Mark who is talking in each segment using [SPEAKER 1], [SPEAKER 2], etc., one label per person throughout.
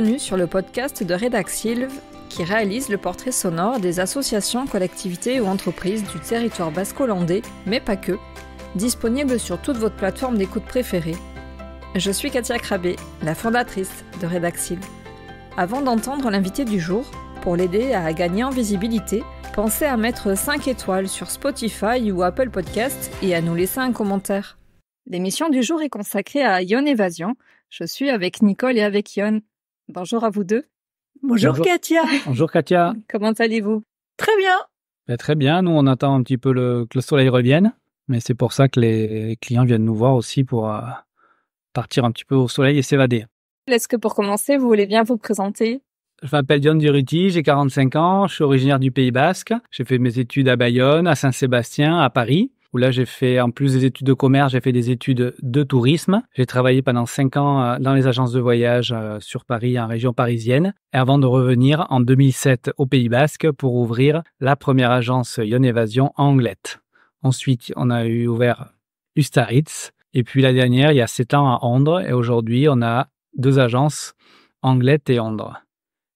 [SPEAKER 1] bienvenue sur le podcast de Redaxilv qui réalise le portrait sonore des associations, collectivités ou entreprises du territoire basco-landais, mais pas que, disponible sur toute votre plateforme d'écoute préférée. Je suis Katia Krabbe, la fondatrice de Redaxilv. Avant d'entendre l'invité du jour, pour l'aider à gagner en visibilité, pensez à mettre 5 étoiles sur Spotify ou Apple Podcasts et à nous laisser un commentaire. L'émission du jour est consacrée à Ion Évasion. Je suis avec Nicole et avec Ion. Bonjour à vous deux.
[SPEAKER 2] Bonjour Katia.
[SPEAKER 3] Bonjour Katia.
[SPEAKER 1] Comment allez-vous?
[SPEAKER 2] Très bien.
[SPEAKER 3] Très bien, nous on attend un petit peu que le soleil revienne, mais c'est pour ça que les clients viennent nous voir aussi pour partir un petit peu au soleil et s'évader.
[SPEAKER 1] Est-ce que pour commencer, vous voulez bien vous présenter?
[SPEAKER 3] Je m'appelle Ion Durruti, j'ai 45 ans, je suis originaire du Pays Basque. J'ai fait mes études à Bayonne, à Saint-Sébastien, à Paris, où là j'ai fait, en plus des études de commerce, j'ai fait des études de tourisme. J'ai travaillé pendant 5 ans dans les agences de voyage sur Paris, en région parisienne, et avant de revenir en 2007 au Pays Basque pour ouvrir la première agence Ion Évasion à Anglet. Ensuite, on a ouvert Ustaritz, et puis la dernière, il y a 7 ans à Ondres, et aujourd'hui on a 2 agences, Anglet et Ondres.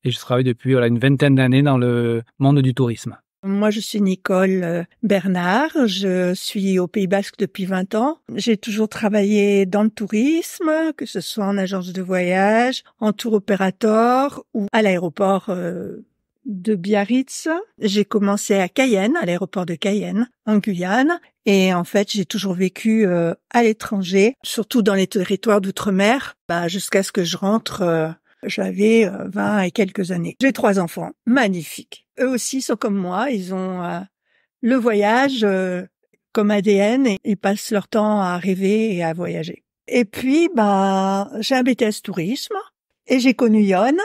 [SPEAKER 3] Et je travaille depuis une vingtaine d'années dans le monde du tourisme.
[SPEAKER 2] Moi, je suis Nicole Bernard. Je suis au Pays Basque depuis 20 ans. J'ai toujours travaillé dans le tourisme, que ce soit en agence de voyage, en tour opérateur ou à l'aéroport de Biarritz. J'ai commencé à Cayenne, à l'aéroport de Cayenne, en Guyane. Et en fait, j'ai toujours vécu à l'étranger, surtout dans les territoires d'outre-mer, jusqu'à ce que je rentre. J'avais 20 et quelques années. J'ai 3 enfants, magnifiques. Eux aussi sont comme moi, ils ont le voyage comme ADN et ils passent leur temps à rêver et à voyager. Et puis, j'ai un BTS tourisme et j'ai connu Ion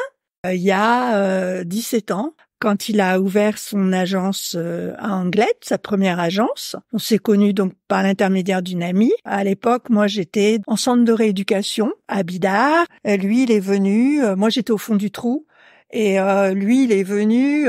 [SPEAKER 2] il y a 17 ans. Quand il a ouvert son agence à Anglet, sa première agence. On s'est connus donc par l'intermédiaire d'une amie. À l'époque, moi, j'étais en centre de rééducation à Bidart. Lui, il est venu, moi, j'étais au fond du trou. Et lui, il est venu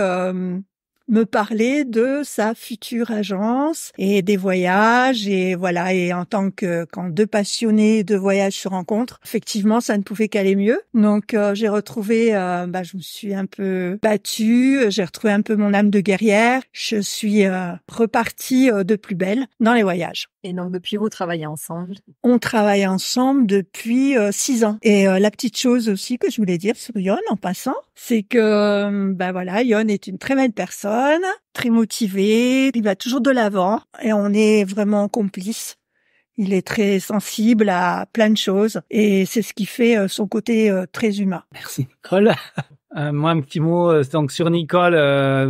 [SPEAKER 2] me parler de sa future agence et des voyages. Et voilà, et quand 2 passionnés de voyage se rencontrent, effectivement, ça ne pouvait qu'aller mieux. Donc, j'ai retrouvé, je me suis un peu battue, j'ai retrouvé un peu mon âme de guerrière. Je suis repartie de plus belle dans les voyages.
[SPEAKER 1] Et donc, depuis, vous travaillez ensemble?
[SPEAKER 2] On travaille ensemble depuis 6 ans. Et la petite chose aussi que je voulais dire sur Ion en passant, c'est que Ion est une très belle personne, très motivé, il va toujours de l'avant et on est vraiment complices. Il est très sensible à plein de choses et c'est ce qui fait son côté très humain.
[SPEAKER 3] Merci Nicole. Moi, un petit mot donc sur Nicole.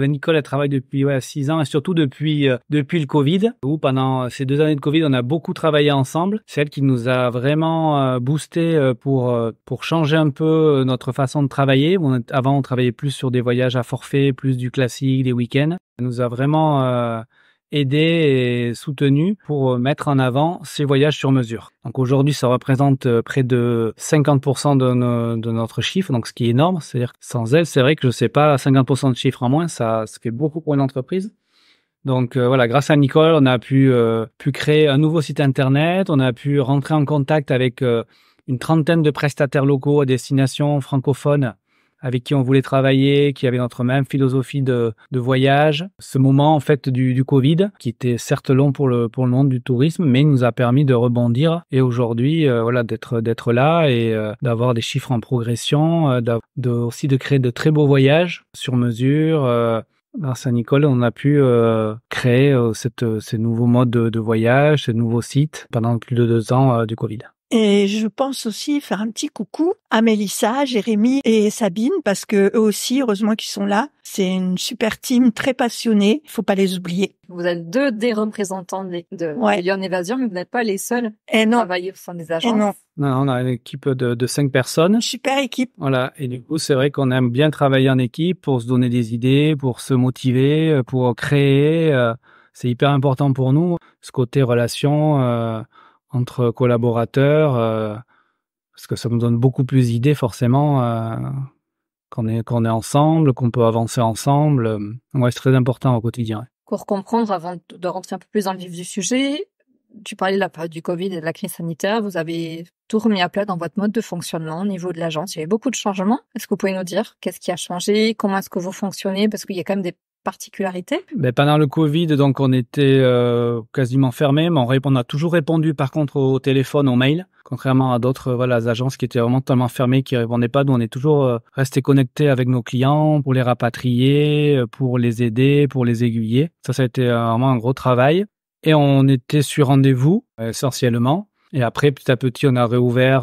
[SPEAKER 3] Nicole, elle travaille depuis 6 ans et surtout depuis le Covid, où pendant ces 2 années de Covid, on a beaucoup travaillé ensemble. C'est elle qui nous a vraiment boosté pour changer un peu notre façon de travailler. Avant, on travaillait plus sur des voyages à forfait, plus du classique, des week-ends. Elle nous a vraiment aidé et soutenu pour mettre en avant ces voyages sur mesure. Donc aujourd'hui, ça représente près de 50% de notre chiffre, donc ce qui est énorme. C'est-à-dire que sans elle, c'est vrai que je sais pas, 50% de chiffre en moins, ça fait beaucoup pour une entreprise. Donc grâce à Nicole, on a pu créer un nouveau site internet, on a pu rentrer en contact avec une trentaine de prestataires locaux à destination francophone avec qui on voulait travailler, qui avaient notre même philosophie de voyage. Ce moment, en fait, du Covid, qui était certes long pour le monde du tourisme, mais il nous a permis de rebondir. Et aujourd'hui, d'être là et d'avoir des chiffres en progression, aussi de créer de très beaux voyages sur mesure. Grâce à Nicole, on a pu créer ces nouveaux modes de voyage, ces nouveaux sites pendant plus de 2 ans du Covid.
[SPEAKER 2] Et je pense aussi faire un petit coucou à Mélissa, Jérémy et Sabine, parce que eux aussi, heureusement qu'ils sont là. C'est une super team très passionnée. Il faut pas les oublier.
[SPEAKER 1] Vous êtes 2 des représentants de Ion Évasion, mais vous n'êtes pas les seuls à travailler au sein des agences.
[SPEAKER 2] Non,
[SPEAKER 3] on a une équipe de 5 personnes.
[SPEAKER 2] Super équipe.
[SPEAKER 3] Voilà. Et du coup, c'est vrai qu'on aime bien travailler en équipe pour se donner des idées, pour se motiver, pour créer. C'est hyper important pour nous, ce côté relation entre collaborateurs, parce que ça nous donne beaucoup plus d'idées forcément qu'on est ensemble, qu'on peut avancer ensemble. C'est très important au quotidien.
[SPEAKER 1] Pour comprendre, avant de rentrer un peu plus dans le vif du sujet, tu parlais de la période du Covid et de la crise sanitaire. Vous avez tout remis à plat dans votre mode de fonctionnement au niveau de l'agence. Il y avait beaucoup de changements. Est-ce que vous pouvez nous dire qu'est-ce qui a changé? Comment est-ce que vous fonctionnez? Parce qu'il y a quand même des particularités.
[SPEAKER 3] Pendant le Covid, donc on était quasiment fermé, mais on a toujours répondu par contre au téléphone, au mail, contrairement à d'autres agences qui étaient vraiment totalement fermées, qui répondaient pas. Nous, on est toujours resté connectés avec nos clients pour les rapatrier, pour les aider, pour les aiguiller. Ça a été vraiment un gros travail. Et on était sur rendez-vous essentiellement. Et après, petit à petit, on a réouvert,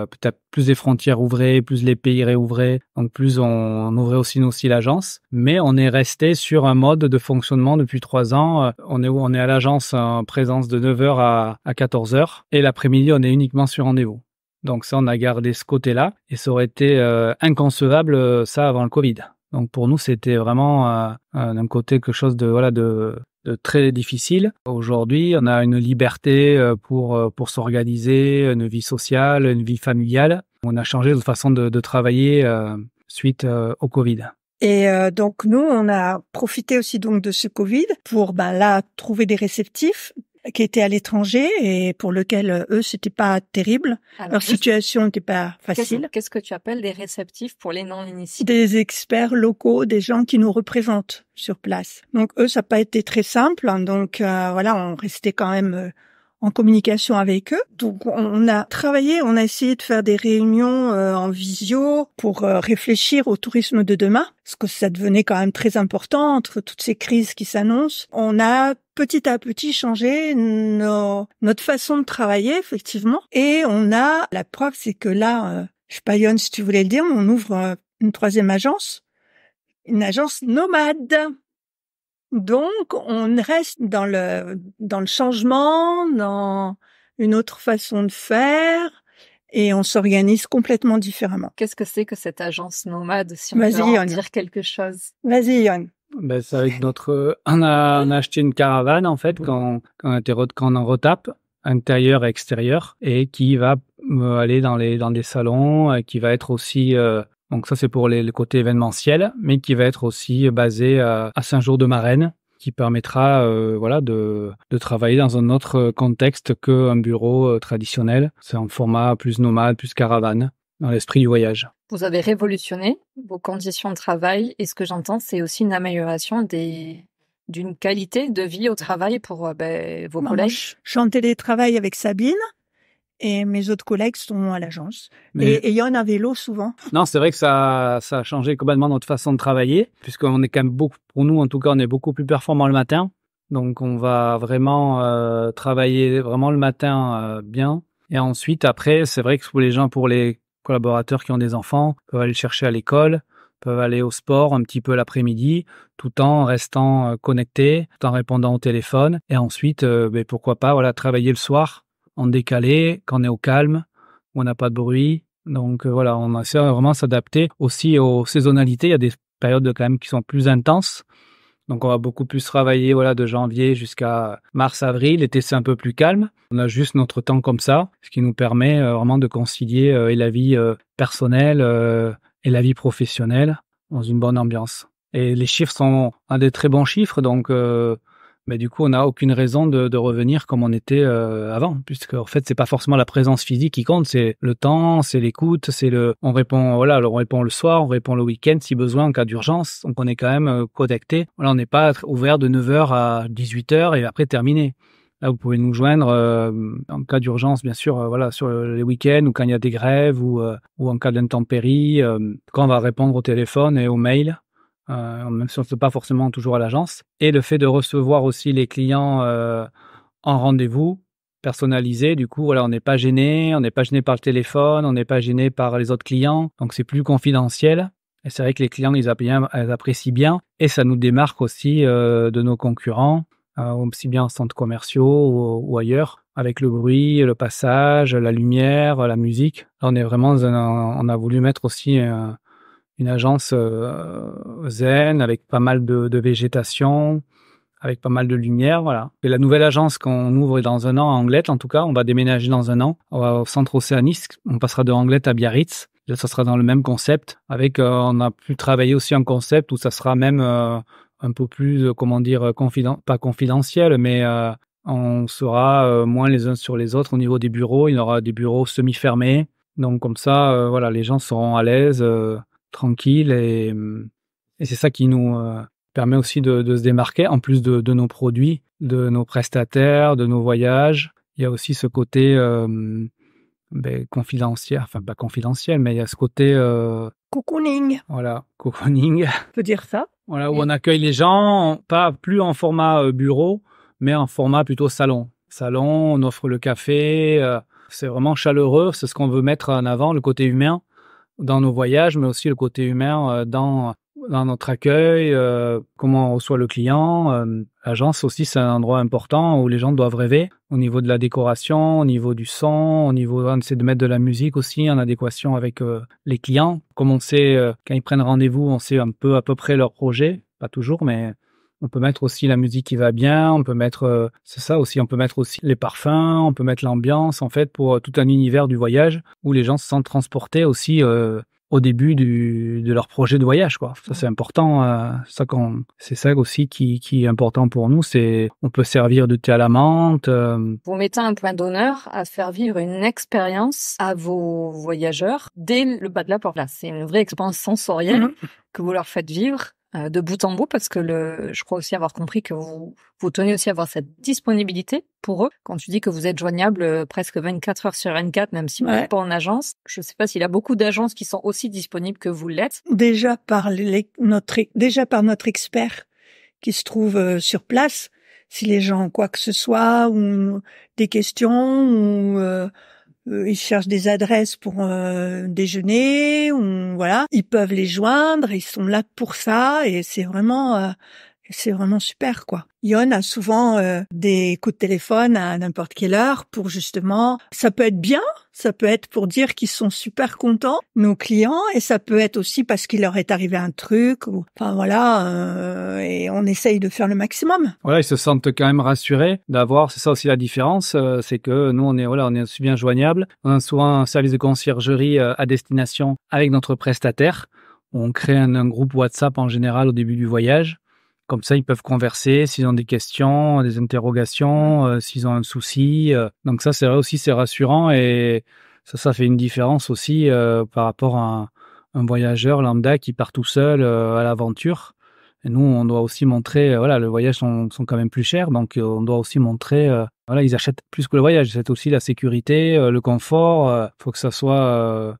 [SPEAKER 3] peut-être plus les frontières ouvraient, plus les pays réouvraient, donc plus on ouvrait aussi l'agence. Mais on est resté sur un mode de fonctionnement depuis 3 ans. On est à l'agence en présence de 9h à 14h. Et l'après-midi, on est uniquement sur rendez-vous. Donc ça, on a gardé ce côté-là. Et ça aurait été inconcevable, ça, avant le Covid. Donc pour nous, c'était vraiment d'un côté quelque chose de très difficile. Aujourd'hui, on a une liberté pour s'organiser, une vie sociale, une vie familiale. On a changé notre façon de travailler suite au Covid.
[SPEAKER 2] Et donc nous, on a profité aussi donc de ce Covid pour trouver des réceptifs qui étaient à l'étranger et pour lesquels eux c'était pas terrible. Alors, leur situation n'était pas facile.
[SPEAKER 1] Qu'est-ce que tu appelles des réceptifs pour les non-initiés?
[SPEAKER 2] Des experts locaux, des gens qui nous représentent sur place. Donc eux, ça n'a pas été très simple. Donc on restait quand même en communication avec eux. Donc on a travaillé, on a essayé de faire des réunions en visio pour réfléchir au tourisme de demain, parce que ça devenait quand même très important entre toutes ces crises qui s'annoncent. On a petit à petit changé notre façon de travailler, effectivement. Et on a, la preuve, c'est que là, je sais pas, Yon, si tu voulais le dire, on ouvre une 3e agence, une agence nomade. Donc, on reste dans le changement, dans une autre façon de faire, et on s'organise complètement différemment.
[SPEAKER 1] Qu'est-ce que c'est que cette agence nomade, si on peut en dire quelque chose?
[SPEAKER 2] Vas-y, Yon.
[SPEAKER 3] C'est avec on a acheté une caravane, en fait, quand on retape, intérieur et extérieur, et qui va aller dans des salons, qui va être aussi, donc ça c'est pour le côté événementiel, mais qui va être aussi basé à Saint-Jour-de-Marenne, qui permettra de travailler dans un autre contexte qu'un bureau traditionnel. C'est un format plus nomade, plus caravane, dans l'esprit du voyage.
[SPEAKER 1] Vous avez révolutionné vos conditions de travail et ce que j'entends, c'est aussi une amélioration d'une qualité de vie au travail pour vos collègues.
[SPEAKER 2] Je suis en télétravail avec Sabine et mes autres collègues sont à l'agence. Et il y en a vélo souvent.
[SPEAKER 3] Non, c'est vrai que ça a changé complètement notre façon de travailler, puisqu'on est quand même pour nous en tout cas, on est beaucoup plus performant le matin. Donc on va vraiment travailler vraiment le matin bien. Et ensuite, après, c'est vrai que pour les collaborateurs qui ont des enfants, peuvent aller le chercher à l'école, peuvent aller au sport un petit peu l'après-midi, tout en restant connectés, tout en répondant au téléphone. Et ensuite, pourquoi pas travailler le soir en décalé, quand on est au calme, où on n'a pas de bruit. Donc on essaie vraiment s'adapter aussi aux saisonnalités. Il y a des périodes quand même qui sont plus intenses. Donc on va beaucoup plus travailler de janvier jusqu'à mars-avril. L'été, c'est un peu plus calme. On a juste notre temps comme ça, ce qui nous permet vraiment de concilier et la vie personnelle et la vie professionnelle dans une bonne ambiance. Et les chiffres sont des très bons chiffres, donc du coup, on n'a aucune raison de revenir comme on était avant, puisque en fait, c'est pas forcément la présence physique qui compte, c'est le temps, c'est l'écoute, on répond le soir, on répond le week-end si besoin en cas d'urgence. Donc on est quand même connecté. On n'est pas ouvert de 9h à 18h et après terminé. Là, vous pouvez nous joindre en cas d'urgence, bien sûr, sur les week-ends ou quand il y a des grèves ou en cas d'intempéries, quand on va répondre au téléphone et aux mails. Même si on ne fait pas forcément toujours à l'agence. Et le fait de recevoir aussi les clients en rendez-vous personnalisé, du coup, on n'est pas gêné par le téléphone, on n'est pas gêné par les autres clients, donc c'est plus confidentiel. Et c'est vrai que les clients, ils apprécient bien, et ça nous démarque aussi de nos concurrents, aussi bien en centres commerciaux ou ailleurs, avec le bruit, le passage, la lumière, la musique. Là, on est vraiment, on a voulu mettre aussi une agence zen avec pas mal de végétation, avec pas mal de lumière, voilà. Et la nouvelle agence qu'on ouvre dans 1 an à Anglet, en tout cas, on va déménager dans 1 an. On va au centre océanique, on passera de Anglet à Biarritz. Là, ça sera dans le même concept. Avec, on a pu travailler aussi un concept où ça sera même un peu plus, pas confidentiel, mais On sera moins les uns sur les autres au niveau des bureaux. Il y aura des bureaux semi-fermés. Donc comme ça, voilà, les gens seront à l'aise, tranquilles et c'est ça qui nous permet aussi de se démarquer en plus de nos produits, de nos prestataires, de nos voyages. Il y a aussi ce côté confidentiel, enfin pas confidentiel, mais il y a ce côté
[SPEAKER 2] Cocooning,
[SPEAKER 3] voilà, cocooning.
[SPEAKER 2] on peut dire ça.
[SPEAKER 3] Voilà, où on accueille les gens, pas plus en format bureau, mais en format plutôt salon. Salon, on offre le café, c'est vraiment chaleureux, c'est ce qu'on veut mettre en avant, le côté humain dans nos voyages, mais aussi le côté humain dans notre accueil, comment on reçoit le client. L'agence aussi, c'est un endroit important où les gens doivent rêver au niveau de la décoration, au niveau du son, on essaie de mettre de la musique aussi en adéquation avec les clients. Comme on sait, quand ils prennent rendez-vous, on sait un peu à peu près leur projet, pas toujours, mais on peut mettre aussi la musique qui va bien, on peut mettre, c'est ça aussi, on peut mettre aussi les parfums, on peut mettre l'ambiance, en fait, pour tout un univers du voyage où les gens se sentent transportés aussi au début de leur projet de voyage, quoi. Ça, c'est important. C'est ça aussi qui est important pour nous. C'est, on peut servir de thé à la menthe.
[SPEAKER 1] Vous mettez un point d'honneur à faire vivre une expérience à vos voyageurs dès le bas de la porte. Là, c'est une vraie expérience sensorielle que vous leur faites vivre de bout en bout, parce que je crois aussi avoir compris que vous tenez aussi à avoir cette disponibilité pour eux. Quand tu dis que vous êtes joignable presque 24 heures sur 24, même si vous n'êtes pas en agence, je ne sais pas s'il y a beaucoup d'agences qui sont aussi disponibles que vous l'êtes.
[SPEAKER 2] Déjà par notre expert qui se trouve sur place, si les gens ont quoi que ce soit, ou des questions, ou ils cherchent des adresses pour déjeuner, ou voilà, ils peuvent les joindre, ils sont là pour ça, et c'est vraiment super, quoi. Yon a souvent des coups de téléphone à n'importe quelle heure pour justement, ça peut être bien, ça peut être pour dire qu'ils sont super contents, nos clients, et ça peut être aussi parce qu'il leur est arrivé un truc, ou, enfin voilà, et on essaye de faire le maximum.
[SPEAKER 3] Voilà, ils se sentent quand même rassurés d'avoir, c'est ça aussi la différence, c'est que nous on est aussi bien joignables. On a souvent un service de conciergerie à destination avec notre prestataire. On crée un groupe WhatsApp en général au début du voyage. Comme ça, ils peuvent converser s'ils ont des questions, des interrogations, s'ils ont un souci. Donc ça, c'est vrai aussi, c'est rassurant et ça fait une différence aussi par rapport à un voyageur lambda qui part tout seul à l'aventure. Et nous, on doit aussi montrer, voilà, les voyages sont quand même plus chers, donc on doit aussi montrer, voilà, ils achètent plus que le voyage, c'est aussi la sécurité, le confort. Faut que ça soit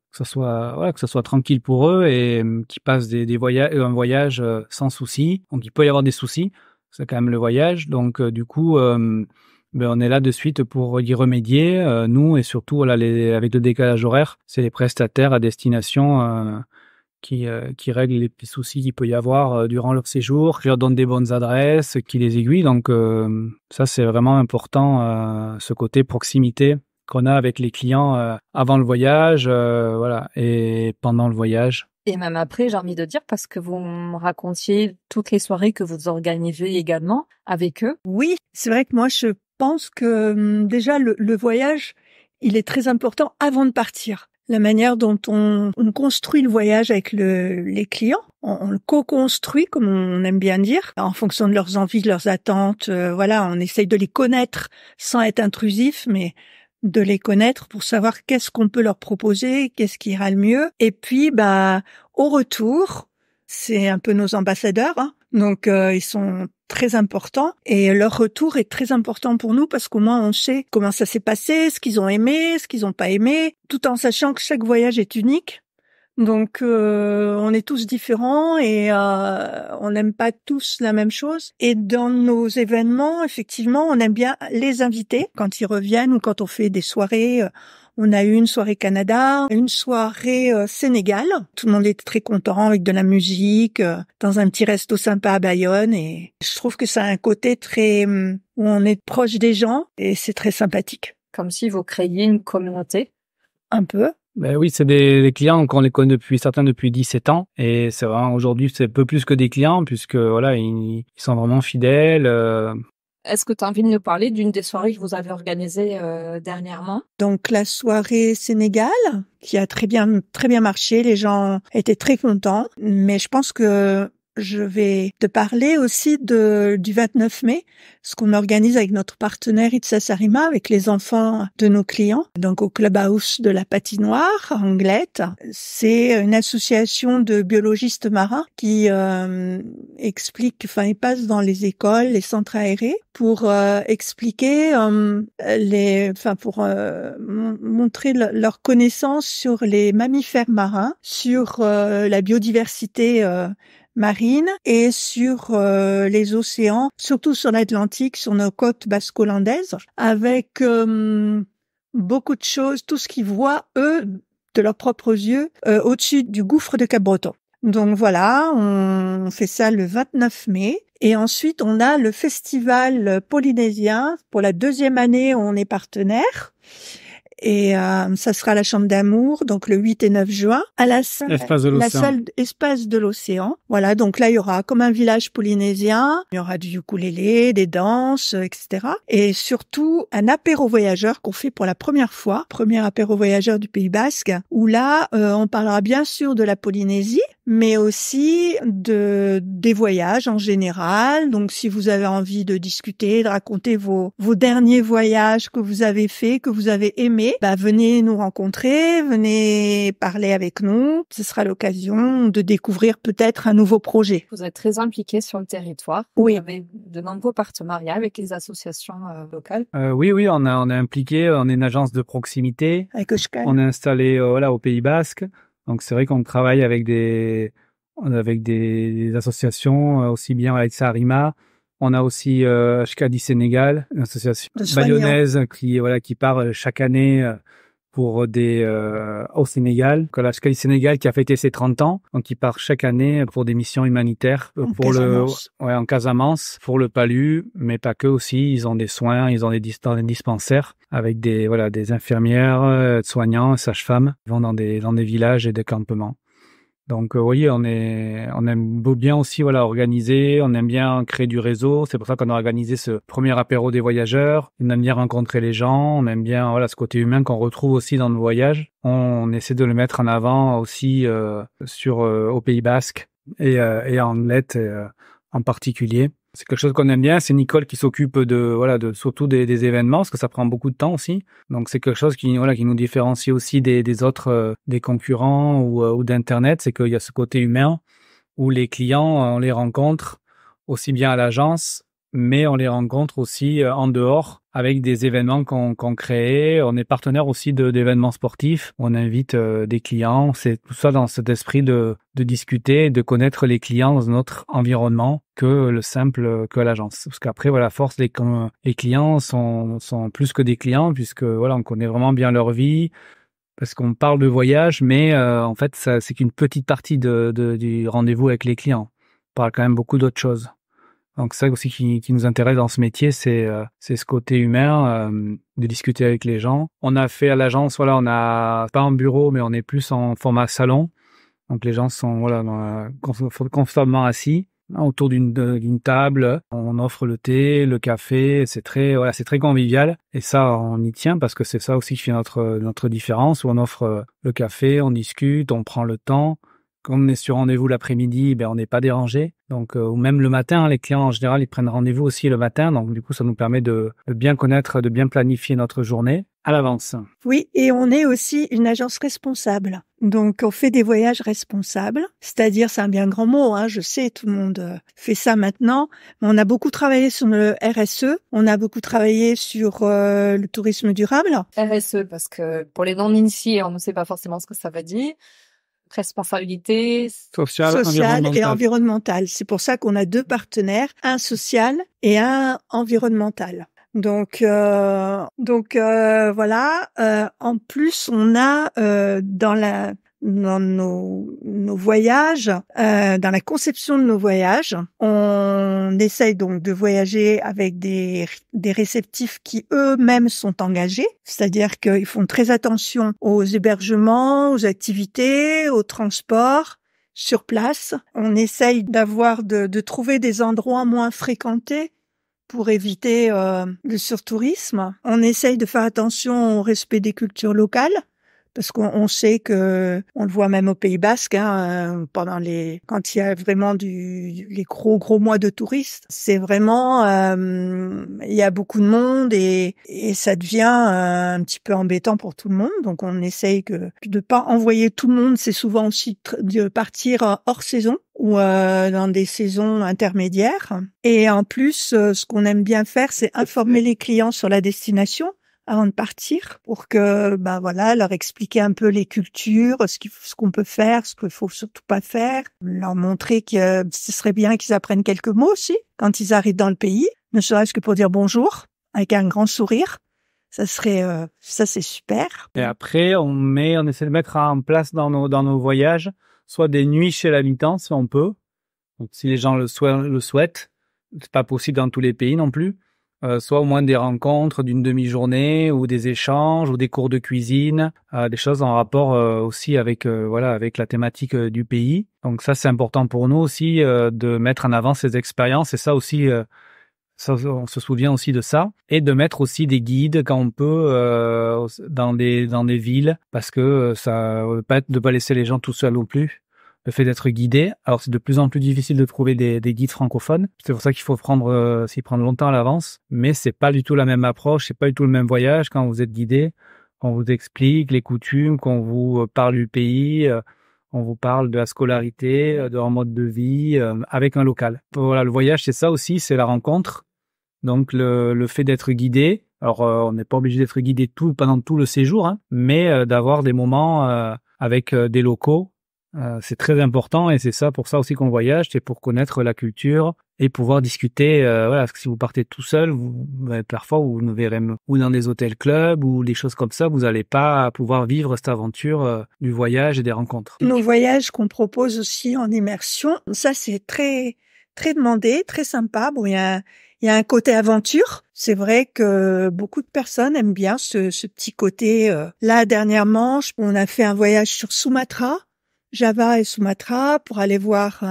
[SPEAKER 3] tranquille pour eux et qu'ils passent des voyages, un voyage sans souci. Donc il peut y avoir des soucis, c'est quand même le voyage. Donc du coup, on est là de suite pour y remédier. Nous et surtout, voilà, avec le décalage horaire, c'est les prestataires à destination. Qui règlent les petits soucis qu'il peut y avoir durant leur séjour, qui leur donnent des bonnes adresses, qui les aiguillent. Donc ça, c'est vraiment important, ce côté proximité qu'on a avec les clients avant le voyage, voilà, et pendant le voyage.
[SPEAKER 1] Et même après, j'ai envie de dire, parce que vous me racontiez toutes les soirées que vous organisez également avec eux.
[SPEAKER 2] Oui, c'est vrai que moi, je pense que déjà, le voyage, il est très important avant de partir. La manière dont on construit le voyage avec les clients, on le co-construit, comme on aime bien dire, en fonction de leurs envies, de leurs attentes. Voilà, on essaye de les connaître sans être intrusif, mais de les connaître pour savoir qu'est-ce qu'on peut leur proposer, qu'est-ce qui ira le mieux. Et puis, au retour, c'est un peu nos ambassadeurs, hein. Donc ils sont très importants et leur retour est très important pour nous parce qu'au moins on sait comment ça s'est passé, ce qu'ils ont aimé, ce qu'ils n'ont pas aimé, tout en sachant que chaque voyage est unique. Donc on est tous différents et on n'aime pas tous la même chose. Et dans nos événements, effectivement, on aime bien les inviter quand ils reviennent ou quand on fait des soirées. On a eu une soirée Canada, une soirée Sénégal. Tout le monde était très content avec de la musique, dans un petit resto sympa à Bayonne. Et je trouve que ça a un côté très où on est proche des gens et c'est très sympathique.
[SPEAKER 1] Comme si vous créiez une communauté.
[SPEAKER 2] Un peu.
[SPEAKER 3] Ben oui, c'est des clients qu'on les connaît certains depuis 17 ans. Et c'est vraiment, aujourd'hui, c'est un peu plus que des clients puisque, voilà, ils sont vraiment fidèles.
[SPEAKER 1] Est-ce que tu as envie de nous parler d'une des soirées que vous avez organisées dernièrement?
[SPEAKER 2] Donc la soirée Sénégal, qui a très bien marché, les gens étaient très contents. Mais je pense que je vais te parler aussi du 29 mai, ce qu'on organise avec notre partenaire Itsas Arima, avec les enfants de nos clients, donc au Clubhouse de la Patinoire, à Anglette. C'est une association de biologistes marins qui explique, ils passent dans les écoles, les centres aérés, pour expliquer montrer leur connaissance sur les mammifères marins, sur la biodiversité marine et sur les océans, surtout sur l'Atlantique, sur nos côtes basco-hollandaises, avec beaucoup de choses, tout ce qu'ils voient, eux, de leurs propres yeux, au-dessus du gouffre de Cap-Breton. Donc voilà, on fait ça le 29 mai. Et ensuite, on a le festival polynésien. Pour la 2e année, on est partenaire. Et ça sera à la Chambre d'Amour, donc le 8 et 9 juin, à la salle Espace de l'Océan. Voilà, donc là, il y aura comme un village polynésien, il y aura du ukulélé, des danses, etc. Et surtout, un apéro voyageur qu'on fait pour la première fois, premier apéro voyageur du Pays Basque, où là, on parlera bien sûr de la Polynésie, mais aussi des voyages en général. Donc, si vous avez envie de discuter, de raconter vos derniers voyages que vous avez faits, que vous avez aimés, venez nous rencontrer, venez parler avec nous. Ce sera l'occasion de découvrir peut-être un nouveau projet.
[SPEAKER 1] Vous êtes très impliqués sur le territoire.
[SPEAKER 2] Oui.
[SPEAKER 1] Vous avez de nombreux partenariats avec les associations locales.
[SPEAKER 3] Oui, on est impliqué. On est une agence de proximité.
[SPEAKER 2] Avec Oshkan.
[SPEAKER 3] On est installé au Pays Basque. Donc c'est vrai qu'on travaille avec des associations, aussi bien avec Sarima. On a aussi Shkadi Sénégal, une association bayonnaise qui part chaque année pour au Sénégal. La Shkadi Sénégal qui a fêté ses 30 ans, donc qui part chaque année pour des missions humanitaires en Casamance pour le palu, mais pas que aussi. Ils ont des soins, ils ont des dispensaires avec des infirmières, soignants, sages-femmes. Ils vont dans des villages et des campements. Donc oui, on aime bien aussi organiser, on aime bien créer du réseau. C'est pour ça qu'on a organisé ce premier apéro des voyageurs. On aime bien rencontrer les gens, on aime bien ce côté humain qu'on retrouve aussi dans nos voyages. On essaie de le mettre en avant aussi au Pays Basque et à Anglette en particulier. C'est quelque chose qu'on aime bien. C'est Nicole qui s'occupe surtout des événements, parce que ça prend beaucoup de temps aussi. Donc c'est quelque chose qui nous différencie aussi des autres, des concurrents ou d'Internet. C'est qu'il y a ce côté humain où les clients, on les rencontre aussi bien à l'agence, mais on les rencontre aussi en dehors avec des événements qu'on crée. On est partenaire aussi d'événements sportifs. On invite des clients. C'est tout ça dans cet esprit de discuter, de connaître les clients dans notre environnement que l'agence. Parce qu'après, à force, les clients sont plus que des clients, puisque on connaît vraiment bien leur vie. Parce qu'on parle de voyage, mais en fait, c'est qu'une petite partie du rendez-vous avec les clients. On parle quand même beaucoup d'autres choses. Donc ça aussi qui nous intéresse dans ce métier, c'est ce côté humain, de discuter avec les gens. On a fait à l'agence, on a pas en bureau, mais on est plus en format salon. Donc les gens sont confortablement assis autour d'une table. On offre le thé, le café. C'est très convivial. Et ça, on y tient parce que c'est ça aussi qui fait notre différence. Où on offre le café, on discute, on prend le temps. Quand on est sur rendez-vous l'après-midi, on n'est pas dérangé. Donc, ou même le matin, les clients en général, ils prennent rendez-vous aussi le matin. Donc, du coup, ça nous permet de bien connaître, de bien planifier notre journée à l'avance.
[SPEAKER 2] Oui, et on est aussi une agence responsable. Donc, on fait des voyages responsables. C'est-à-dire, c'est un bien grand mot, je sais, tout le monde fait ça maintenant. Mais on a beaucoup travaillé sur le RSE. On a beaucoup travaillé sur le tourisme durable.
[SPEAKER 1] RSE, parce que pour les non-initiés, on ne sait pas forcément ce que ça veut dire. Responsabilité
[SPEAKER 2] sociale et environnementale. C'est pour ça qu'on a 2 partenaires, un social et un environnemental. Donc voilà. En plus, on a dans nos voyages, dans la conception de nos voyages, on essaye donc de voyager avec des réceptifs qui eux-mêmes sont engagés, c'est-à-dire qu'ils font très attention aux hébergements, aux activités, au transport sur place. On essaye de trouver des endroits moins fréquentés pour éviter le surtourisme. On essaye de faire attention au respect des cultures locales, parce qu'on sait que, on le voit même au Pays Basque, hein, quand il y a vraiment les gros mois de touristes, c'est vraiment, il y a beaucoup de monde et ça devient un petit peu embêtant pour tout le monde. Donc on essaye de pas envoyer tout le monde. C'est souvent aussi de partir hors saison ou dans des saisons intermédiaires. Et en plus, ce qu'on aime bien faire, c'est informer les clients sur la destination avant de partir pour que, leur expliquer un peu les cultures, ce qu'on peut faire, ce qu'il faut surtout pas faire, leur montrer que ce serait bien qu'ils apprennent quelques mots aussi quand ils arrivent dans le pays, ne serait-ce que pour dire bonjour avec un grand sourire. Ça c'est super.
[SPEAKER 3] Et après, on essaie de mettre en place dans nos voyages, soit des nuits chez l'habitant, si on peut. Donc, si les gens le souhaitent, c'est pas possible dans tous les pays non plus. Soit au moins des rencontres d'une demi-journée ou des échanges ou des cours de cuisine, des choses en rapport aussi avec la thématique du pays. Donc ça, c'est important pour nous aussi de mettre en avant ces expériences et ça aussi, on se souvient aussi de ça et de mettre aussi des guides quand on peut dans des villes parce que ça de pas laisser les gens tout seuls non plus. Le fait d'être guidé, alors c'est de plus en plus difficile de trouver des guides francophones. C'est pour ça qu'il faut s'y prendre longtemps à l'avance. Mais c'est pas du tout la même approche, c'est pas du tout le même voyage quand vous êtes guidé, qu'on vous explique les coutumes, qu'on vous parle du pays, on vous parle de la scolarité, de leur mode de vie, avec un local. Voilà, le voyage c'est ça aussi, c'est la rencontre. Donc le fait d'être guidé. Alors on n'est pas obligé d'être guidé pendant tout le séjour, hein, mais d'avoir des moments avec des locaux. C'est très important et c'est ça pour ça aussi qu'on voyage, c'est pour connaître la culture et pouvoir discuter. Parce que si vous partez tout seul, parfois vous ne verrez ou dans des hôtels clubs ou des choses comme ça, vous n'allez pas pouvoir vivre cette aventure du voyage et des rencontres.
[SPEAKER 2] Nos voyages qu'on propose aussi en immersion, ça c'est très très demandé, très sympa. Bon, il y a un côté aventure. C'est vrai que beaucoup de personnes aiment bien ce petit côté. Là dernièrement, on a fait un voyage sur Sumatra. Java et Sumatra pour aller voir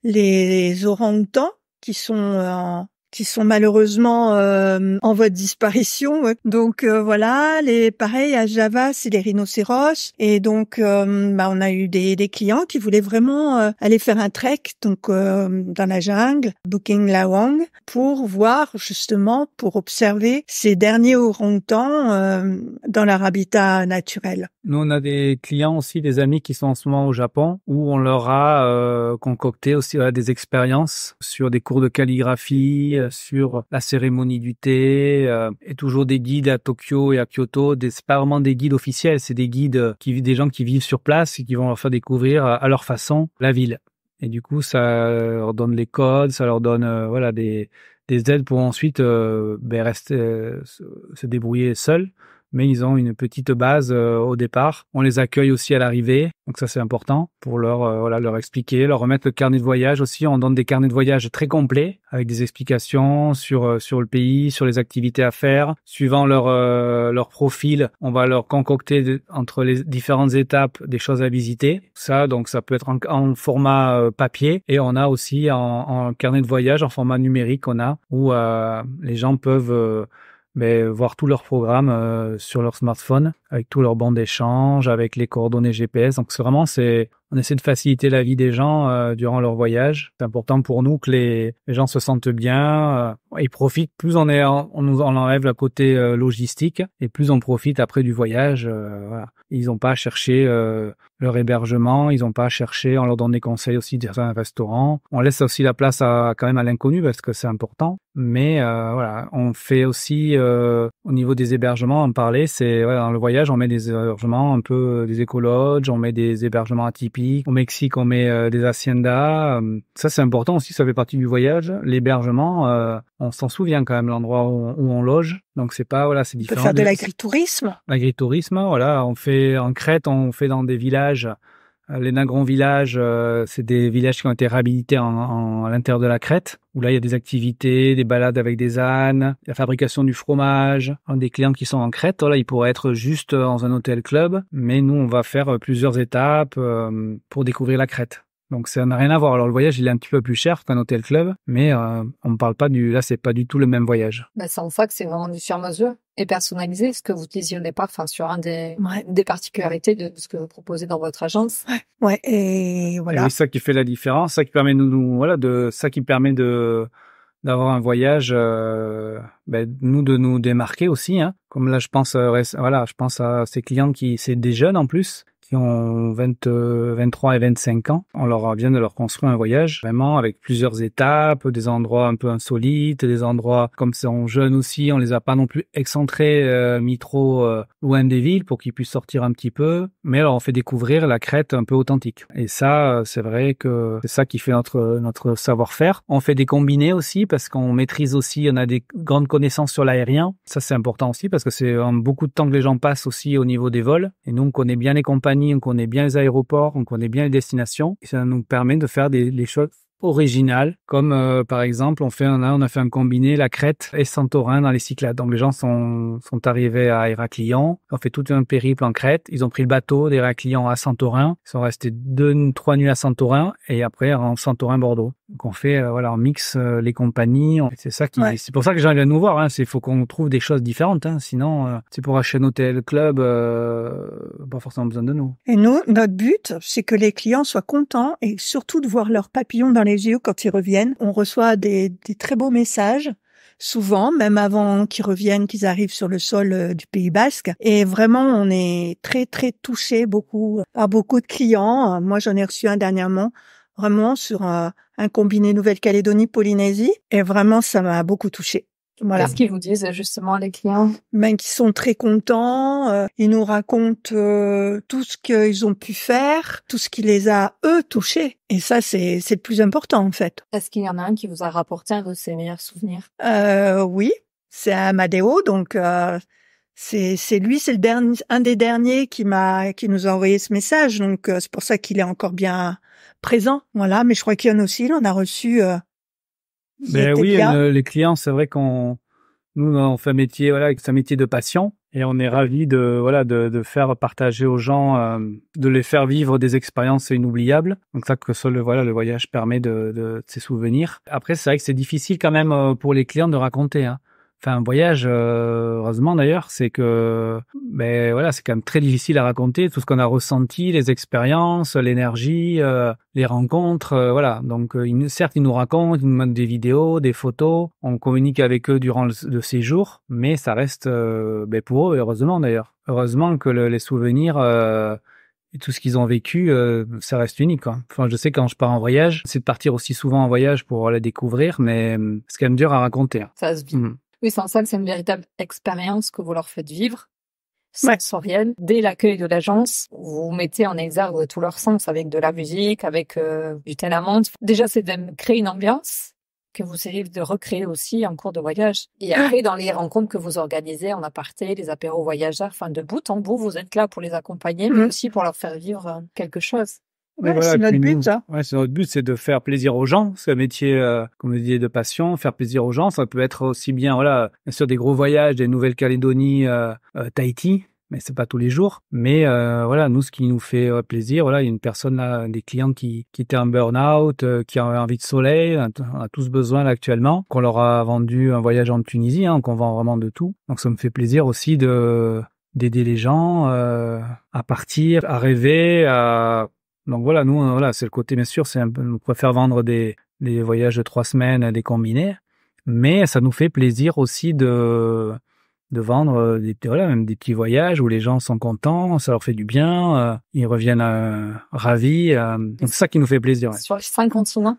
[SPEAKER 2] les orang-outans qui sont malheureusement en voie de disparition. Ouais. Donc voilà, pareil à Java, c'est les rhinocéros et donc on a eu des clients qui voulaient vraiment aller faire un trek donc dans la jungle, Bukit Lawang, pour voir justement pour observer ces derniers orang-outans dans leur habitat naturel.
[SPEAKER 3] Nous, on a des clients aussi, des amis qui sont en ce moment au Japon, où on leur a concocté aussi des expériences sur des cours de calligraphie, sur la cérémonie du thé, et toujours des guides à Tokyo et à Kyoto. C'est pas vraiment des guides officiels, c'est des guides des gens qui vivent sur place et qui vont leur faire découvrir à leur façon la ville. Et du coup, ça leur donne les codes, ça leur donne des aides pour ensuite rester se débrouiller seuls. Mais ils ont une petite base au départ. On les accueille aussi à l'arrivée, donc ça c'est important pour leur expliquer, leur remettre le carnet de voyage aussi. On donne des carnets de voyage très complets avec des explications sur le pays, sur les activités à faire. Suivant leur profil, on va leur concocter entre les différentes étapes des choses à visiter. Ça, donc ça peut être en format papier et on a aussi en carnet de voyage en format numérique où les gens peuvent voir tous leurs programmes sur leur smartphone, avec tous leurs bancs d'échange, avec les coordonnées GPS. Donc on essaie de faciliter la vie des gens durant leur voyage. C'est important pour nous que les gens se sentent bien, ils profitent. Plus on enlève le côté logistique et plus on profite après du voyage. Ils n'ont pas à chercher leur hébergement, ils n'ont pas à chercher. On leur donne des conseils aussi dans un restaurant. On laisse aussi la place quand même à l'inconnu parce que c'est important. Mais on fait aussi au niveau des hébergements, en parler. C'est dans le voyage, on met des hébergements un peu des éco-lodges, on met des hébergements atypiques. Au Mexique, on met des haciendas. Ça, c'est important aussi, ça fait partie du voyage. L'hébergement, on s'en souvient quand même, l'endroit où on loge. Donc, c'est différent.
[SPEAKER 2] On peut faire de l'agritourisme.
[SPEAKER 3] L'agritourisme, on fait en Crète, on fait dans des villages. Les Nagron villages, c'est des villages qui ont été réhabilités à l'intérieur de la Crète, où là, il y a des activités, des balades avec des ânes, la fabrication du fromage. Des clients qui sont en Crète, ils pourraient être juste dans un hôtel club, mais nous, on va faire plusieurs étapes pour découvrir la Crète. Donc ça n'a rien à voir. Alors le voyage, il est un petit peu plus cher qu'un hôtel club, mais on ne parle pas là, c'est pas du tout le même voyage.
[SPEAKER 1] C'est en ça que c'est vraiment du sur-mesure et personnalisé, ce que vous disiez au départ, sur un des particularités de ce que vous proposez dans votre agence.
[SPEAKER 2] Ouais, et voilà.
[SPEAKER 3] Et c'est ça qui fait la différence, ça qui permet d'avoir un voyage, nous de nous démarquer aussi, hein. Comme là, je pense à ces clients c'est des jeunes en plus, qui ont 23 et 25 ans. On vient de leur construire un voyage, vraiment, avec plusieurs étapes, des endroits un peu insolites, des endroits, comme ils sont jeunes aussi, on les a pas non plus excentrés, mis trop loin des villes pour qu'ils puissent sortir un petit peu. Mais alors, on fait découvrir la Crète un peu authentique. Et ça, c'est vrai que c'est ça qui fait notre savoir-faire. On fait des combinés aussi, parce qu'on maîtrise aussi, on a des grandes connaissances sur l'aérien. Ça, c'est important aussi, parce que c'est beaucoup de temps que les gens passent aussi au niveau des vols. Et nous, on connaît bien les compagnies, on connaît bien les aéroports, on connaît bien les destinations. Et ça nous permet de faire des choses originales, comme par exemple, on a fait un combiné la Crète et Santorin dans les Cyclades. Donc les gens sont arrivés à Héraclion, on fait tout un périple en Crète, ils ont pris le bateau d'Héraclion à Santorin, ils sont restés 2-3 nuits à Santorin et après en Santorin-Bordeaux. Donc on fait on mixe les compagnies, c'est pour ça que les gens viennent nous voir, hein. Faut qu'on trouve des choses différentes, hein. Sinon c'est pour acheter un hôtel club, pas forcément besoin de nous.
[SPEAKER 2] Et nous, notre but, c'est que les clients soient contents et surtout de voir leurs papillons dans les yeux quand ils reviennent. On reçoit des très beaux messages, souvent, même avant qu'ils reviennent, qu'ils arrivent sur le sol du Pays Basque. Et vraiment, on est très, très touchés par beaucoup de clients. Moi, j'en ai reçu un dernièrement, vraiment sur un combiné Nouvelle-Calédonie-Polynésie. Et vraiment, ça m'a beaucoup touchée. Voilà.
[SPEAKER 1] Qu'est-ce qu'ils vous disent justement les clients?
[SPEAKER 2] Qui sont très contents. Ils nous racontent tout ce qu'ils ont pu faire, tout ce qui les a eux touchés. Et ça, c'est le plus important en fait.
[SPEAKER 1] Est-ce qu'il y en a un qui vous a rapporté un de ses meilleurs souvenirs?
[SPEAKER 2] Oui, c'est Amadeo. Donc c'est lui, c'est un des derniers qui nous a envoyé ce message. Donc c'est pour ça qu'il est encore bien présent. Voilà. Mais je crois qu'il y en a aussi. Il en a reçu.
[SPEAKER 3] Les clients, c'est vrai nous, on fait un métier, c'est un métier de passion et on est ravis de faire partager aux gens, de les faire vivre des expériences inoubliables. Donc ça, que seul le voyage permet de ces souvenirs. Après, c'est vrai que c'est difficile quand même pour les clients de raconter, hein. Enfin, un voyage, heureusement d'ailleurs, c'est que, c'est quand même très difficile à raconter tout ce qu'on a ressenti, les expériences, l'énergie, les rencontres, Donc, certes, ils nous racontent, ils nous montrent des vidéos, des photos, on communique avec eux durant le séjour, mais ça reste, pour eux, heureusement d'ailleurs. Heureusement que les souvenirs, et tout ce qu'ils ont vécu, ça reste unique, quoi. Enfin, je sais quand je pars en voyage, c'est de partir aussi souvent en voyage pour les découvrir, mais c'est quand même dur à raconter, hein.
[SPEAKER 1] Ça se vit. Oui, sans ça, c'est une véritable expérience que vous leur faites vivre, sensorielle. Dès l'accueil de l'agence, vous mettez en exergue tous leurs sens avec de la musique, avec du thé à la menthe. Déjà, c'est de créer une ambiance que vous essayez de recréer aussi en cours de voyage. Et après, dans les rencontres que vous organisez en aparté, les apéros voyageurs, de bout en bout, vous êtes là pour les accompagner, mais aussi pour leur faire vivre quelque chose.
[SPEAKER 2] C'est notre but, ça.
[SPEAKER 3] Ouais, c'est notre but, c'est de faire plaisir aux gens. C'est un métier, comme on dit, de passion, faire plaisir aux gens. Ça peut être aussi bien, bien sûr, des gros voyages, des Nouvelle-Calédonie, Tahiti, mais c'est pas tous les jours. Mais nous, ce qui nous fait plaisir, il y a une personne là, des clients qui était en burn-out, qui avait envie de soleil. On a tous besoin là actuellement. Qu'on leur a vendu un voyage en Tunisie, hein, qu'on vend vraiment de tout. Donc ça me fait plaisir aussi d'aider les gens à partir, à rêver, Donc nous, c'est le côté, bien sûr, on préfère vendre des voyages de 3 semaines, des combinés, mais ça nous fait plaisir aussi de vendre même des petits voyages où les gens sont contents, ça leur fait du bien, ils reviennent ravis, donc c'est ça qui nous fait plaisir. Ouais.
[SPEAKER 1] Sur les 5 continents?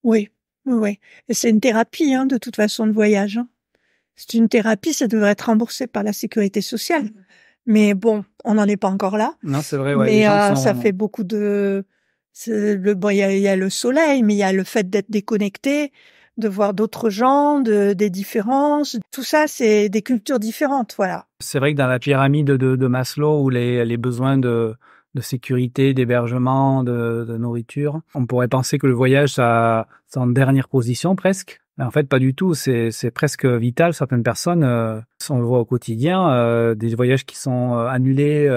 [SPEAKER 2] Oui. Et c'est une thérapie, de toute façon, le voyage. C'est une thérapie, ça devrait être remboursé par la sécurité sociale. Mais bon, on n'en est pas encore là.
[SPEAKER 3] Non, c'est vrai, ouais.
[SPEAKER 2] Mais ça fait beaucoup il y a le soleil, mais il y a le fait d'être déconnecté, de voir d'autres gens, des différences. Tout ça, c'est des cultures différentes, voilà. C'est
[SPEAKER 3] vrai que dans la pyramide de Maslow, où les besoins de sécurité, d'hébergement, de nourriture, on pourrait penser que le voyage, c'est en dernière position presque. Mais en fait, pas du tout. C'est presque vital. Certaines personnes, on le voit au quotidien, des voyages qui sont annulés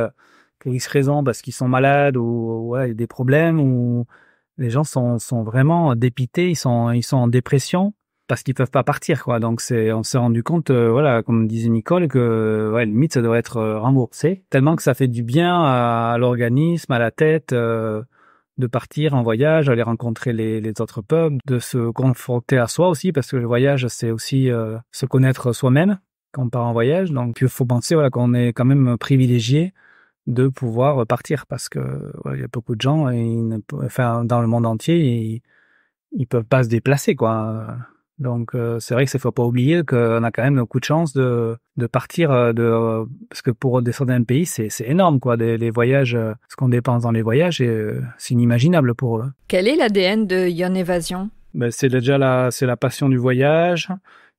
[SPEAKER 3] pour X raisons parce qu'ils sont malades ou il y a des problèmes ou les gens sont vraiment dépités, ils sont en dépression parce qu'ils peuvent pas partir, quoi. Donc on s'est rendu compte, voilà, comme disait Nicole, que ouais, limite ça doit être remboursé, tellement que ça fait du bien à l'organisme, à la tête, de partir en voyage, aller rencontrer les autres peuples, de se confronter à soi aussi, parce que le voyage c'est aussi se connaître soi-même quand on part en voyage. Donc il faut penser, voilà, qu'on est quand même privilégié de pouvoir partir, parce que ouais, il y a beaucoup de gens enfin dans le monde entier, ils peuvent pas se déplacer, quoi. Donc c'est vrai que faut pas oublier qu'on a quand même beaucoup de chance de partir parce que pour descendre d'un pays c'est énorme, quoi, les voyages, ce qu'on dépense dans les voyages, c'est inimaginable pour eux.
[SPEAKER 1] Quel est l'ADN de Yon Évasion?
[SPEAKER 3] Ben, c'est la passion du voyage,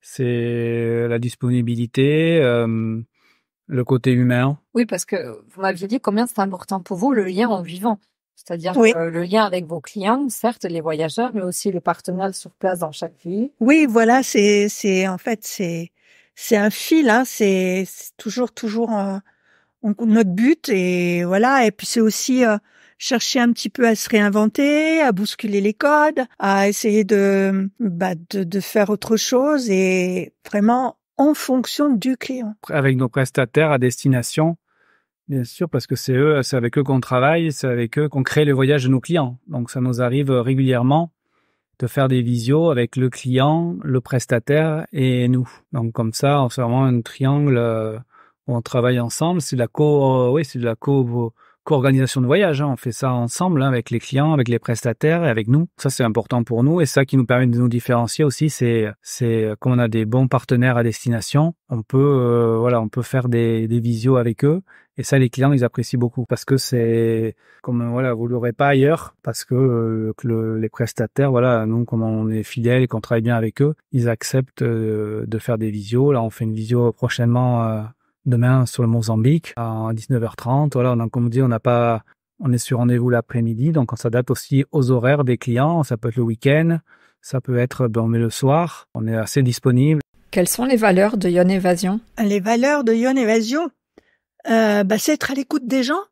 [SPEAKER 3] c'est la disponibilité, le côté humain.
[SPEAKER 1] Oui, parce que vous m'aviez dit combien c'est important pour vous le lien en vivant. C'est-à-dire
[SPEAKER 2] Oui.
[SPEAKER 1] le lien avec vos clients, certes les voyageurs, mais aussi le partenaire sur place dans chaque pays.
[SPEAKER 2] Oui, voilà, en fait, c'est un fil, hein, c'est toujours notre but, et voilà. Et puis c'est aussi chercher un petit peu à se réinventer, à bousculer les codes, à essayer de faire autre chose, et vraiment en fonction du client.
[SPEAKER 3] Avec nos prestataires à destination, bien sûr, parce que c'est avec eux qu'on travaille, c'est avec eux qu'on crée le voyage de nos clients. Donc ça nous arrive régulièrement de faire des visios avec le client, le prestataire et nous. Donc comme ça, on fait vraiment un triangle où on travaille ensemble. C'est de la co-organisation de voyage, hein. On fait ça ensemble, hein, avec les clients, avec les prestataires et avec nous. Ça, c'est important pour nous, et ça qui nous permet de nous différencier aussi, c'est quand on a des bons partenaires à destination, on peut faire des visios avec eux. Et ça, les clients, ils apprécient beaucoup, parce que c'est comme, voilà, vous l'aurez pas ailleurs, parce que les prestataires, voilà, nous, comme on est fidèles et qu'on travaille bien avec eux, ils acceptent de faire des visios. Là, on fait une visio prochainement, demain, sur le Mozambique, à 19h30. Voilà, comme on dit, on est sur rendez-vous l'après-midi, donc on s'adapte aussi aux horaires des clients. Ça peut être le week-end, ça peut être, on met le soir. On est assez disponible.
[SPEAKER 1] Quelles sont les valeurs de Yon Évasion?
[SPEAKER 2] Les valeurs de Yon Évasion, c'est être à l'écoute des gens.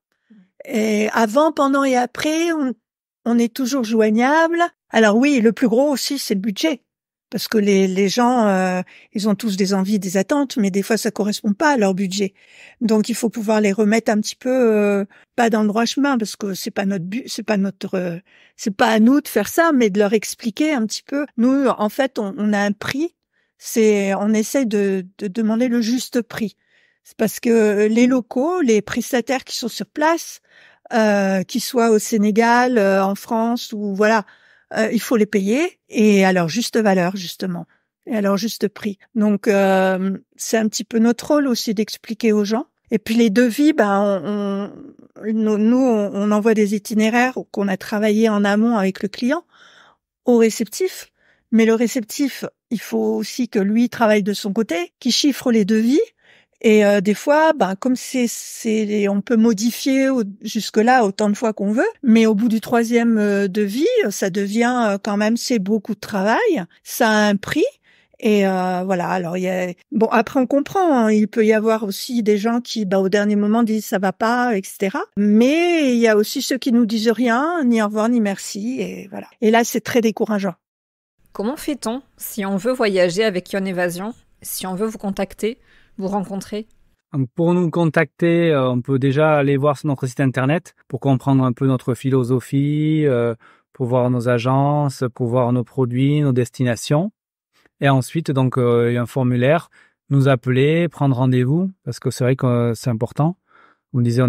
[SPEAKER 2] Et avant, pendant et après, on est toujours joignable. Alors oui, le plus gros aussi, c'est le budget. Parce que les gens, ils ont tous des envies, des attentes, mais des fois ça correspond pas à leur budget. Donc il faut pouvoir les remettre un petit peu pas dans le droit chemin, parce que c'est pas notre but, c'est pas à nous de faire ça, mais de leur expliquer un petit peu. Nous, en fait, on a un prix. On essaie de demander le juste prix. C'est parce que les locaux, les prestataires qui sont sur place, qu'ils soient au Sénégal, en France, ou voilà. Il faut les payer, et à leur juste valeur, justement, et à leur juste prix. Donc c'est un petit peu notre rôle aussi d'expliquer aux gens. Et puis les devis, on envoie des itinéraires qu'on a travaillé en amont avec le client au réceptif. Mais le réceptif, il faut aussi que lui travaille de son côté, qu'il chiffre les devis. Et des fois, comme on peut modifier jusque-là autant de fois qu'on veut, mais au bout du troisième devis, ça devient quand même, c'est beaucoup de travail, ça a un prix. Et voilà. Alors après on comprend, hein, il peut y avoir aussi des gens qui, au dernier moment, disent ça va pas, etc. Mais il y a aussi ceux qui nous disent rien, ni au revoir, ni merci, et voilà. Et là, c'est très décourageant.
[SPEAKER 1] Comment fait-on si on veut voyager avec Yon Évasion, si on veut vous contacter, vous rencontrer?
[SPEAKER 3] Pour nous contacter, on peut déjà aller voir sur notre site internet pour comprendre un peu notre philosophie, pour voir nos agences, pour voir nos produits, nos destinations. Et ensuite, donc, il y a un formulaire, nous appeler, prendre rendez-vous, parce que c'est vrai que c'est important. Vous me disiez,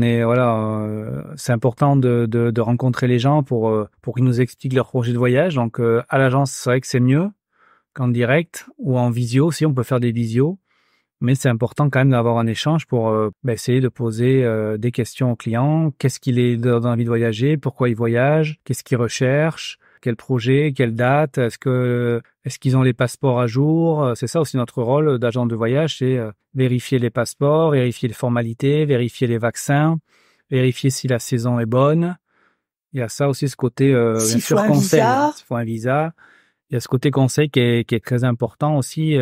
[SPEAKER 3] c'est important de rencontrer les gens pour qu'ils nous expliquent leur projet de voyage. Donc, à l'agence, c'est vrai que c'est mieux qu'en direct ou en visio. Si on peut faire des visios. Mais c'est important quand même d'avoir un échange pour essayer de poser des questions aux clients. Qu'est-ce qu'il est dans l'envie de voyager? Pourquoi il voyage? Qu'est-ce qu'il recherche? Quel projet? Quelle date? Est-ce qu'ils ont les passeports à jour? C'est ça aussi notre rôle d'agent de voyage, c'est vérifier les passeports, vérifier les formalités, vérifier les vaccins, vérifier si la saison est bonne. Il y a ça aussi, ce côté bien sûr conseil. S'il faut un visa. Il y a ce côté conseil qui est très important aussi.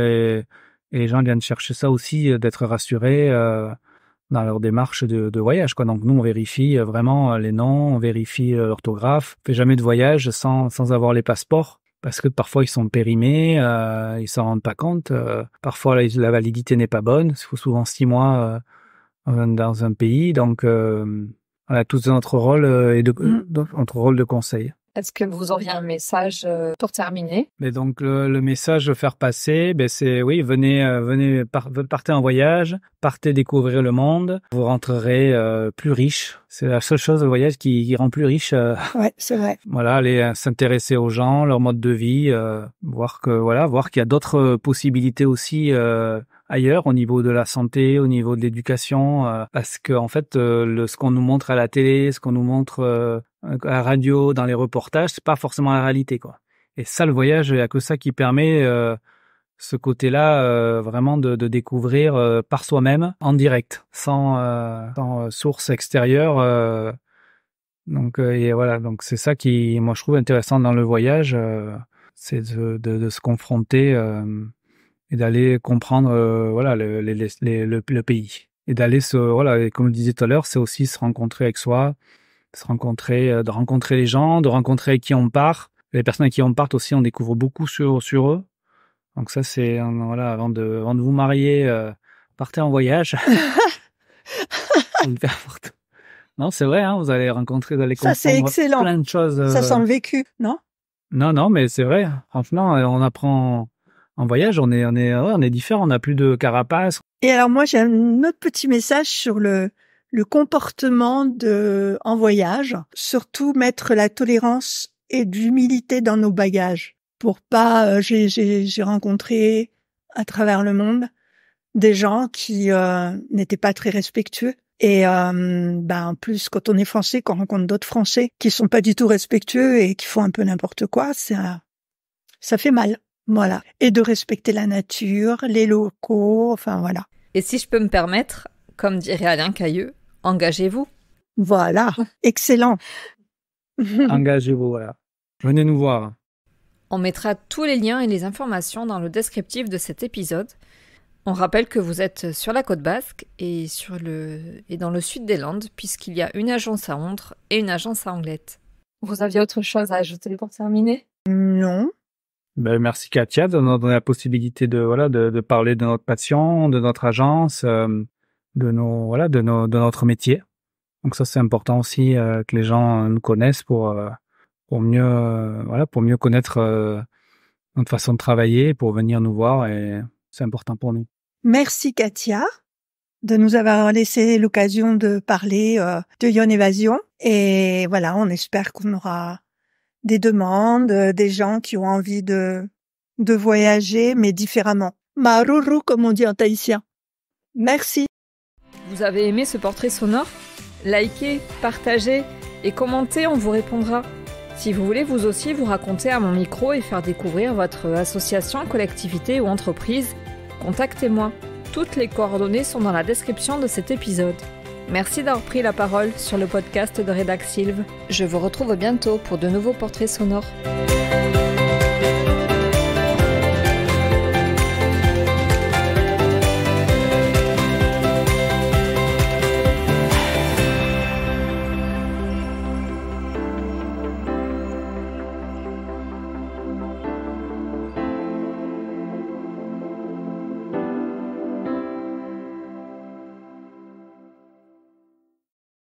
[SPEAKER 3] Et les gens viennent chercher ça aussi, d'être rassurés dans leur démarche de voyage, quoi. Donc nous, on vérifie vraiment les noms, on vérifie l'orthographe. On fait jamais de voyage sans avoir les passeports. Parce que parfois ils sont périmés, ils s'en rendent pas compte. Parfois la validité n'est pas bonne. Il faut souvent 6 mois dans un pays. Donc voilà, tout notre rôle notre rôle de conseil.
[SPEAKER 1] Est-ce que vous auriez un message pour terminer?
[SPEAKER 3] Mais donc le message à faire passer, c'est oui, partez en voyage, partez découvrir le monde, vous rentrerez plus riche. C'est la seule chose, le voyage qui rend plus riche.
[SPEAKER 2] Ouais, c'est vrai.
[SPEAKER 3] Voilà, aller s'intéresser aux gens, leur mode de vie, voir qu'il y a d'autres possibilités aussi ailleurs, au niveau de la santé, au niveau de l'éducation, parce que en fait, ce qu'on nous montre à la télé, ce qu'on nous montre à la radio, dans les reportages, c'est pas forcément la réalité, quoi. Et ça, le voyage, il y a que ça qui permet ce côté-là vraiment de découvrir par soi-même, en direct, sans source extérieure. Donc et voilà, donc c'est ça qui, moi, je trouve intéressant dans le voyage, c'est de se confronter et d'aller comprendre le pays, et d'aller et comme je disais tout à l'heure, c'est aussi se rencontrer avec soi, de rencontrer les gens, de rencontrer avec qui on part. Les personnes avec qui on part aussi, on découvre beaucoup sur eux. Donc ça, c'est avant de vous marier, partez en voyage. Non, c'est vrai, hein, vous allez comprendre plein de choses.
[SPEAKER 2] Ça sent le vécu, non?
[SPEAKER 3] Non, mais c'est vrai. Franchement, on apprend en voyage, on est différent, on n'a plus de carapace.
[SPEAKER 2] Et alors moi, j'ai un autre petit message sur le comportement en voyage. Surtout mettre la tolérance et de l'humilité dans nos bagages. Pour pas, j'ai rencontré à travers le monde des gens qui n'étaient pas très respectueux. Et en plus, quand on est français, qu'on rencontre d'autres Français qui sont pas du tout respectueux et qui font un peu n'importe quoi, ça fait mal. Voilà. Et de respecter la nature, les locaux, enfin voilà.
[SPEAKER 1] Et si je peux me permettre, comme dirait Alain Cailleux, engagez-vous.
[SPEAKER 2] Voilà. Excellent.
[SPEAKER 3] Engagez-vous, voilà. Venez nous voir.
[SPEAKER 1] On mettra tous les liens et les informations dans le descriptif de cet épisode. On rappelle que vous êtes sur la côte basque et dans le sud des Landes, puisqu'il y a une agence à Ondres et une agence à Anglet. Vous aviez autre chose à ajouter pour terminer?
[SPEAKER 2] Non.
[SPEAKER 3] Merci Katia de nous donner la possibilité de parler de notre passion, de notre agence, de notre métier. Donc ça, c'est important aussi que les gens nous connaissent pour mieux connaître notre façon de travailler, pour venir nous voir, et c'est important pour nous.
[SPEAKER 2] Merci Katia de nous avoir laissé l'occasion de parler de Yon Évasion. Et voilà, on espère qu'on aura des demandes, des gens qui ont envie de voyager, mais différemment. Maruru, comme on dit en tahitien. Merci.
[SPEAKER 1] Vous avez aimé ce portrait sonore? Likez, partagez et commentez, on vous répondra. Si vous voulez vous aussi vous raconter à mon micro et faire découvrir votre association, collectivité ou entreprise, contactez-moi. Toutes les coordonnées sont dans la description de cet épisode. Merci d'avoir pris la parole sur le podcast de Rédac Sylve. Je vous retrouve bientôt pour de nouveaux portraits sonores.